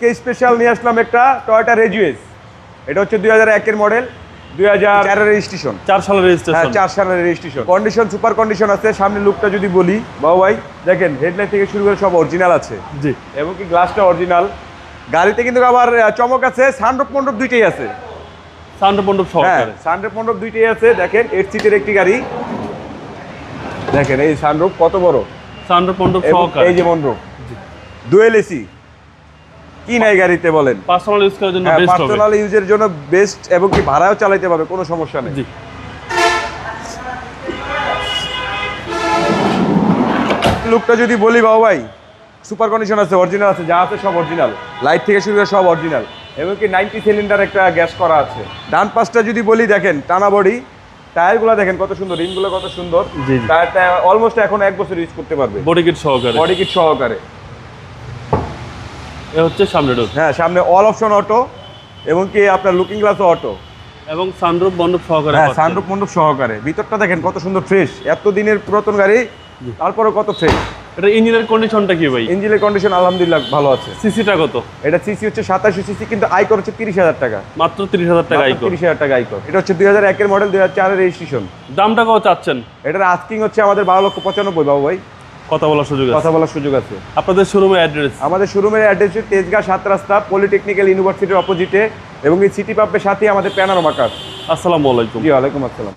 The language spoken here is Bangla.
কে স্পেশাল নিয়ে আসলাম একটা টয়োটা রেজুয়েস। এটা হচ্ছে 2001 এর মডেল, 2004 এর রেজিস্ট্রেশন। 4 সালের রেজিস্ট্রেশন। হ্যাঁ, 4 সালের রেজিস্ট্রেশন। কন্ডিশন সুপার কন্ডিশন আছে। সামনে লুকটা যদি বলি বাবু ভাই, দেখেন হেডলাইট থেকে শুরু করে সব অরিজিনাল আছে। জি। এবং কি গ্লাসটা অরিজিনাল। গাড়িতে কিন্তু আবার চমক আছে, সানরুফ মন্ডপ দুইটাই আছে। সানরুফ মন্ডপ হ্যাঁ, সহকারে। সানরুফ মন্ডপ দুইটাই আছে। দেখেন 8 সিটের একটি গাড়ি। দেখেন এই সানরুফ কত বড়। সানরুফ মন্ডপ এবং সহকারে। এই যে মন্ডপ, ডুয়েল এসি। কি নাই গাড়িতে বলেন? পার্সোনাল ইউজ করার জন্য হ্যাঁ, বেস্ট হবে। পার্সোনাল ইউজের জন্য বেস্ট, এবং কি ভাড়াও চালাতে পারবে, কোনো সমস্যা নেই। জি। লুকটা যদি বলি বাবু ভাই, সুপার কন্ডিশন আছে, অরিজিনাল আছে, যা আছে সব অরিজিনাল। লাইট থেকে শুরু করে সব অরিজিনাল। এবং কি 90 সিলিন্ডার একটা গ্যাস করা আছে। ডান পাশটা যদি বলি, দেখেন টানা বডি, টায়ারগুলো দেখেন কত সুন্দর, রিমগুলো কত সুন্দর। জি, জি। টায়ারটা অলমোস্ট এখন 1 বছর ইউজ করতে পারবে, বডি কিট সহকারে। বডি কিট সহকারে। এ হচ্ছে সামনে ডোর। হ্যাঁ, সামনে অল অপশন অটো, এবং কি আপনার লুকিং গ্লাসও অটো। এবং সানরুফ মন্ডপ সহকারে। হ্যাঁ, পাচ্ছেন। সানরুফ মন্ডপ সহকারে। ভিতরটা দেখেন কত সুন্দর ফ্রেশ, এত দিনের পুরাতন গাড়ি তারপরে কত ফ্রেশ। এটা ইঞ্জিনের কন্ডিশনটা কি ভাই? ইঞ্জিনের কন্ডিশন আলহামদুলিল্লাহ ভালো আছে। সিসিটা কত? এটা সিসি হচ্ছে 2700 সিসি, কিন্তু আয়কর হচ্ছে 30,000 টাকা। মাত্র 30,000 টাকা আইকো। 30,000 টাকা আয়কর। এটা হচ্ছে 2001 এর মডেল, 2004 এর রেজিস্ট্রেশন। দামটা কত চাচ্ছেন? এটার আস্কিং হচ্ছে আমাদের 12,95,000 বাবু ভাই। কথা বলার সুযোগ আছে। কথা বলার সুযোগ আছে। আপনাদের শোরুমের অ্যাড্রেস? আমাদের শোরুমের অ্যাড্রেস হচ্ছে তেজগাঁ 7 রাস্তা, পলিটেকনিক্যাল ইউনিভার্সিটির অপোজিটে, এবং এই সিটি পাম্পের সাথেই আমাদের প্যানোরামা কার। আসসালামু আলাইকুম। জি, ওয়ালাইকুম আসসালাম।